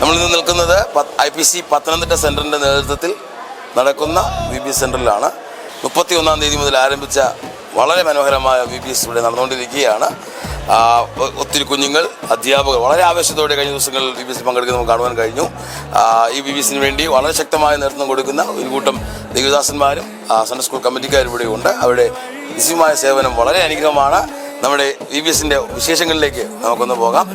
നമ്മളിന്ന് നിൽക്കുന്നത് IPC പത്തനംതിട്ട സെൻറ്ററിൻ്റെ നേതൃത്വത്തിൽ നടക്കുന്ന VBS സെൻറ്ററിലാണ്. 31-ാം തീയതി മുതൽ ആരംഭിച്ച വളരെ മനോഹരമായ VBS ഇവിടെ നടന്നുകൊണ്ടിരിക്കുകയാണ്. ഒത്തിരി കുഞ്ഞുങ്ങൾ, അധ്യാപകർ വളരെ ആവേശത്തോടെ കഴിഞ്ഞ ദിവസങ്ങളിൽ VBS പങ്കെടുക്കുന്ന നമുക്ക് കാണുവാൻ കഴിഞ്ഞു. ഈ VBSന് വേണ്ടി വളരെ ശക്തമായ നേതൃത്വം കൊടുക്കുന്ന ഒരു കൂട്ടം ദേവദാസന്മാരും സൺഡേ സ്കൂൾ കമ്മിറ്റിക്കാരും ഇവിടെ ഉണ്ട്. അവരുടെ നിസ്യമായ സേവനം വളരെ അനുഗ്രഹമാണ്. നമ്മുടെ VBSന്റെ വിശേഷങ്ങളിലേക്ക് നമുക്കൊന്ന് പോകാം.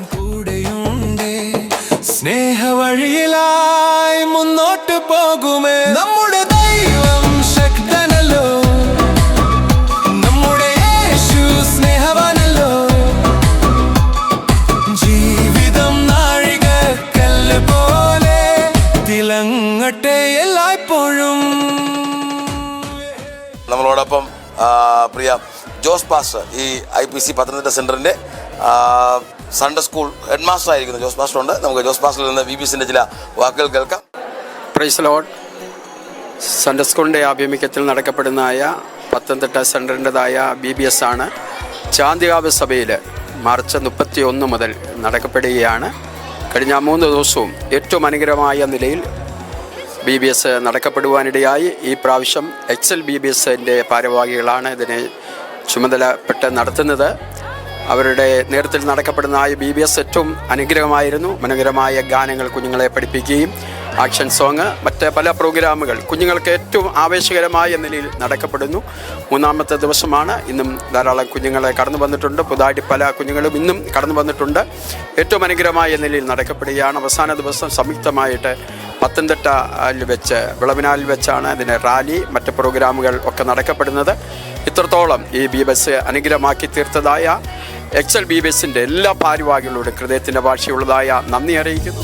സ്നേഹവഴിയിലായി മുന്നോട്ട് പോകുമേ നമ്മുടെ ദൈവം ശക്തനല്ലോ, നമ്മുടെ യേശു സ്നേഹവാനല്ലോ. ജീവിതം നാഴികക്കല്ല് പോലെ തിളങ്ങട്ടെ എല്ലായ്പ്പോഴും. നമ്മളോടൊപ്പം പ്രിയ ജോസ് പാസ്റ്റർ, ഈ IPC പത്തനംതിട്ട സെൻറ്ററിൻ്റെ സൺഡേ സ്കൂൾ ഹെഡ് മാസ്റ്റർ ആയിരിക്കുന്നു ജോസ് പാസ്റ്റർ ഉണ്ട്. നമുക്ക് ജോസ് പാസ്റ്ററിൽ നിന്ന് VBSന്റെ ചില വാക്കുകൾ കേൾക്കാം. Praise Lord. സൺഡേ സ്കൂളിൻ്റെ ആഭിമുഖ്യത്തിൽ നടക്കപ്പെടുന്നതായ പത്തനംതിട്ട സെൻറ്ററിൻ്റെതായ VBS ആണ്. ചാന്തികാവ് സഭയിൽ മാർച്ച് 31 മുതൽ നടക്കപ്പെടുകയാണ്. കഴിഞ്ഞ 3 ദിവസവും ഏറ്റവും അനുഗ്രഹമായ നിലയിൽ VBS നടക്കപ്പെടുവാനിടയായി. ഈ പ്രാവശ്യം XL VBSൻ്റെ ഭാരവാഹികളാണ് ഇതിനെ ചുമതലപ്പെട്ട് നടത്തുന്നത്. അവരുടെ നേതൃത്വത്തിൽ നടക്കപ്പെടുന്ന VBS ഏറ്റവും അനുഗ്രഹമായിരുന്നു. മനോഹരമായ ഗാനങ്ങൾ കുഞ്ഞുങ്ങളെ പഠിപ്പിക്കുകയും ആക്ഷൻ സോങ്, മറ്റ് പല പ്രോഗ്രാമുകൾ കുഞ്ഞുങ്ങൾക്ക് ഏറ്റവും ആവേശകരമായ നിലയിൽ നടക്കപ്പെടുന്നു. 3-ാമത്തെ ദിവസമാണ്. ഇന്നും ധാരാളം കുഞ്ഞുങ്ങളെ കടന്നു വന്നിട്ടുണ്ട്. പുതുതായിട്ട് പല കുഞ്ഞുങ്ങളും ഇന്നും കടന്നു വന്നിട്ടുണ്ട്. ഏറ്റവും അനുഗ്രഹമായ നിലയിൽ നടക്കപ്പെടുകയാണ്. അവസാന ദിവസം സംയുക്തമായിട്ട് പത്തനംതിട്ടയിൽ വെച്ച്, വിളവിനാലിൽ വെച്ചാണ് ഇതിന് റാലി, മറ്റ് പ്രോഗ്രാമുകൾ ഒക്കെ നടക്കപ്പെടുന്നത്. ഇത്രത്തോളം ഈ VBS അനുഗ്രഹമാക്കി തീർത്തതായ XL VBSന്റെ എല്ലാ ഭാരവാഹികളോടും ഹൃദയത്തിന്റെ ഭാഷയുള്ളതായ നന്ദി അറിയിക്കുന്നു.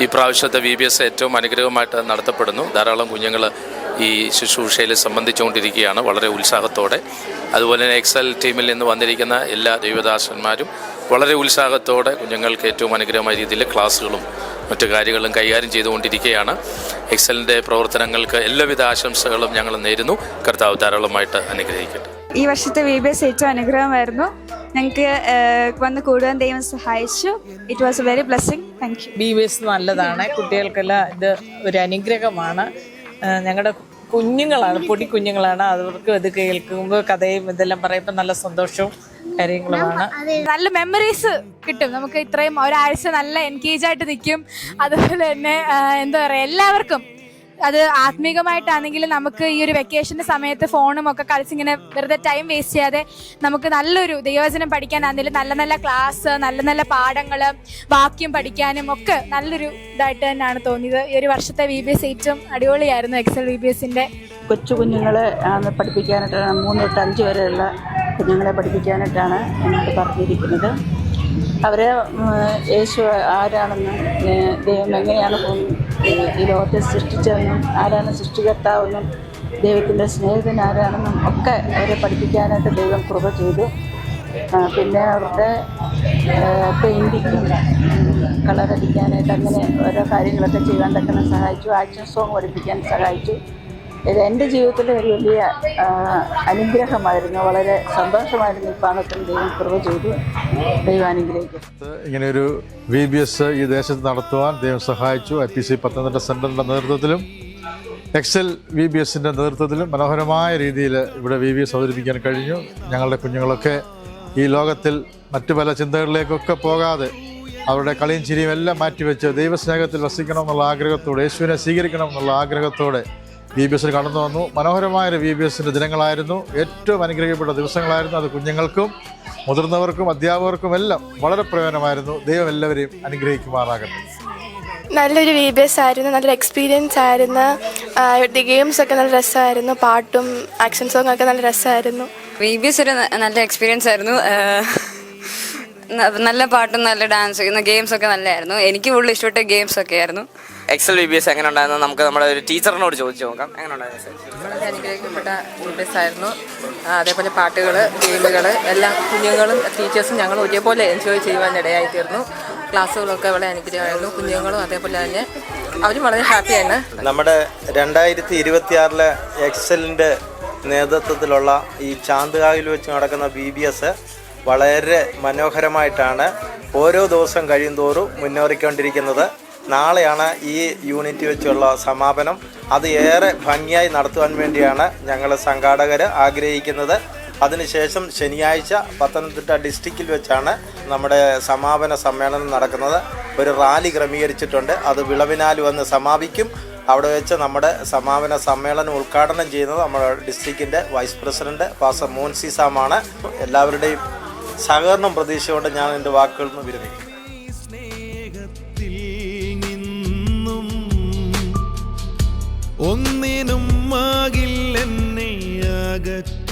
ഈ പ്രാവശ്യത്തെ VBS ഏറ്റവും അനുഗ്രഹമായിട്ട് നടത്തപ്പെടുന്നു. ധാരാളം കുഞ്ഞുങ്ങൾ ഈ ശുശ്രൂഷയിൽ സംബന്ധിച്ചുകൊണ്ടിരിക്കുകയാണ് വളരെ ഉത്സാഹത്തോടെ. അതുപോലെ തന്നെ XL ടീമിൽ നിന്ന് വന്നിരിക്കുന്ന എല്ലാ ദൈവദാസന്മാരും വളരെ ഉത്സാഹത്തോടെ കുഞ്ഞുങ്ങൾക്ക് ഏറ്റവും അനുഗ്രഹമായ രീതിയിൽ ക്ലാസ്സുകളും മറ്റു കാര്യങ്ങളും കൈകാര്യം ചെയ്തുകൊണ്ടിരിക്കുകയാണ്. XLൻ്റെ പ്രവർത്തനങ്ങൾക്ക് എല്ലാവിധ ആശംസകളും ഞങ്ങൾ നേരുന്നു. കർത്താവ് ധാരാളമായിട്ട് അനുഗ്രഹിക്കട്ടെ. ഈ വർഷത്തെ VBS ഏറ്റവും അനുഗ്രഹമായിരുന്നു. ഞങ്ങൾക്ക് വന്ന് കൂടുവാൻ ദൈവം സഹായിച്ചു. It was A very blessing. Thank you. VBS നല്ലതാണ്. കുട്ടികൾക്കെല്ലാം ഇത് ഒരു അനുഗ്രഹമാണ്. ഞങ്ങളുടെ കുഞ്ഞുങ്ങളാണ്, പൊടി കുഞ്ഞുങ്ങളാണ്. അവർക്ക് ഇത് കേൾക്കുമ്പോൾ കഥയും ഇതെല്ലാം പറയുമ്പോൾ നല്ല സന്തോഷവും കാര്യങ്ങളുമാണ്. നല്ല മെമ്മറീസ് കിട്ടും നമുക്ക്. ഇത്രയും ഒരാഴ്ച നല്ല എൻഗേജ് ആയിട്ട് നിൽക്കും. അതുപോലെ തന്നെ എന്താ പറയുക, എല്ലാവർക്കും അത് ആത്മീകമായിട്ടാണെങ്കിലും നമുക്ക് ഈ ഒരു വെക്കേഷൻ്റെ സമയത്ത് ഫോണും ഒക്കെ കളിച്ചിങ്ങനെ വെറുതെ ടൈം വേസ്റ്റ് ചെയ്യാതെ നമുക്ക് നല്ലൊരു ദൈവവചനം പഠിക്കാനാണെങ്കിലും നല്ല നല്ല ക്ലാസ്, നല്ല നല്ല പാഠങ്ങൾ, വാക്യം പഠിക്കാനും ഒക്കെ നല്ലൊരു ഇതായിട്ട് തന്നെയാണ് തോന്നിയത്. ഈ ഒരു വർഷത്തെ VBS ഏറ്റവും അടിപൊളിയായിരുന്നു. XL VBSന്റെ കൊച്ചു കുഞ്ഞുങ്ങളെ പഠിപ്പിക്കാനായിട്ടാണ്, 3 തൊട്ട് 5 വരെയുള്ള കുഞ്ഞുങ്ങളെ പഠിപ്പിക്കാനായിട്ടാണ് ഞങ്ങൾക്ക് പറഞ്ഞിരിക്കുന്നത്. അവരെ യേശു ആരാണെന്നും ദൈവം എങ്ങനെയാണ് ഈ ലോകത്തെ സൃഷ്ടിച്ചതെന്നും ആരാണ് സൃഷ്ടികർത്താവെന്നും ദൈവത്തിൻ്റെ സ്നേഹിതൻ ആരാണെന്നും ഒക്കെ അവരെ പഠിപ്പിക്കാനായിട്ട് ദൈവം കൃപ ചെയ്തു. പിന്നെ അവരുടെ പെയിൻറ്റിങ്ങും കളറടിക്കാനായിട്ട് അങ്ങനെ ഓരോ കാര്യങ്ങളൊക്കെ ചെയ്യാൻ തക്കണം സഹായിച്ചു. ആക്ഷൻ സോങ് പഠിപ്പിക്കാൻ സഹായിച്ചു. ഇത് എൻ്റെ ജീവിതത്തിൽ ഒരു വലിയ അനുഗ്രഹമായിരുന്നു. വളരെ സന്തോഷമായിരുന്നു. ഈ പാഠത്തിൽ ദൈവം കൃപ ചെയ്തു. ദൈവം അനുഗ്രഹിക്കും. ഇങ്ങനെയൊരു VBS ഈ ദേശത്ത് നടത്തുവാൻ ദൈവം സഹായിച്ചു. IPC പത്തനംതിട്ട സെൻറ്ററിൻ്റെ നേതൃത്വത്തിലും XL VBSൻ്റെ നേതൃത്വത്തിലും മനോഹരമായ രീതിയിൽ ഇവിടെ VBS അവതരിപ്പിക്കാൻ കഴിഞ്ഞു. ഞങ്ങളുടെ കുഞ്ഞുങ്ങളൊക്കെ ഈ ലോകത്തിൽ മറ്റു പല ചിന്തകളിലേക്കൊക്കെ പോകാതെ അവരുടെ കളിയും ചിരിയും എല്ലാം മാറ്റിവെച്ച് ദൈവസ്നേഹത്തിൽ വസിക്കണം എന്നുള്ള ആഗ്രഹത്തോടെ, യേശുവിനെ സ്വീകരിക്കണം എന്നുള്ള ആഗ്രഹത്തോടെ VBSൽ കടന്നു വന്നു. മനോഹരമായൊരു VBSൻ്റെ ദിനങ്ങളായിരുന്നു. ഏറ്റവും അനുഗ്രഹിക്കപ്പെട്ട ദിവസങ്ങളായിരുന്നു. അത് കുഞ്ഞുങ്ങൾക്കും മുതിർന്നവർക്കും അധ്യാപകർക്കും എല്ലാം വളരെ പ്രയോജനമായിരുന്നു. ദൈവം എല്ലാവരെയും അനുഗ്രഹിക്കുമാറാകട്ടെ. നല്ലൊരു VBS ആയിരുന്നു. നല്ലൊരു എക്സ്പീരിയൻസ് ആയിരുന്നു. ഇവിടുത്തെ ഗെയിംസൊക്കെ നല്ല രസമായിരുന്നു. പാട്ടും ആക്ഷൻ സോങ് ഒക്കെ നല്ല രസമായിരുന്നു. VBS ഒരു നല്ല എക്സ്പീരിയൻസ് ആയിരുന്നു. നല്ല പാട്ടും നല്ല ഡാൻസ്, ഗെയിംസൊക്കെ നല്ലതായിരുന്നു. എനിക്ക് കൂടുതൽ ഇഷ്ടപ്പെട്ട ഗെയിംസൊക്കെ ആയിരുന്നു. XL VBS എങ്ങനെ ഉണ്ടായിരുന്നു നമുക്ക് നമ്മുടെ ഒരു ടീച്ചറിനോട് ചോദിച്ചു നോക്കാം. എങ്ങനെ ഉണ്ടായിരുന്നു? വളരെ അനുഗ്രഹിക്കപ്പെട്ട VBS ആയിരുന്നു. അതേപോലെ പാട്ടുകൾ, ഗെയിമുകൾ എല്ലാം കുഞ്ഞുങ്ങളും ടീച്ചേഴ്സും ഞങ്ങൾ ഒരേപോലെ എൻജോയ് ചെയ്യുവാൻ ഇടയായിത്തീർന്നു. ക്ലാസ്സുകളൊക്കെ വളരെ അനുഗ്രഹമായിരുന്നു. കുഞ്ഞുങ്ങളും അതേപോലെ തന്നെ അവരും വളരെ ഹാപ്പിയാണ്. നമ്മുടെ 2026 എക്സലിൻ്റെ നേതൃത്വത്തിലുള്ള ഈ ചാന്തുകാവിൽ വെച്ച് നടക്കുന്ന VBS വളരെ മനോഹരമായിട്ടാണ് ഓരോ ദിവസം കഴിയുന്തോറും മുന്നേറിക്കൊണ്ടിരിക്കുന്നത്. നാളെയാണ് ഈ യൂണിറ്റ് വെച്ചുള്ള സമാപനം. അത് ഏറെ ഭംഗിയായി നടത്തുവാൻ വേണ്ടിയാണ് ഞങ്ങൾ സംഘാടകർ ആഗ്രഹിക്കുന്നത്. അതിനുശേഷം ശനിയാഴ്ച പത്തനംതിട്ട ഡിസ്ട്രിക്റ്റിൽ വെച്ചാണ് നമ്മുടെ സമാപന സമ്മേളനം നടക്കുന്നത്. ഒരു റാലി ക്രമീകരിച്ചിട്ടുണ്ട്. അത് വിളവിനാൽ വന്ന് സമാപിക്കും. അവിടെ വെച്ച് നമ്മുടെ സമാപന സമ്മേളനം ഉദ്ഘാടനം ചെയ്യുന്നത് നമ്മുടെ ഡിസ്ട്രിക്റ്റിൻ്റെ വൈസ് പ്രസിഡന്റ് പാസ്റ്റർ മോൻസി സാമാണ്. എല്ലാവരുടെയും സഹകരണം പ്രതീക്ഷയോടെ ഞാൻ എൻ്റെ വാക്കുകളിൽ നിന്ന് വിരമിക്കും. ഒന്നിനും ആകില്ലെന്നെ അകറ്റി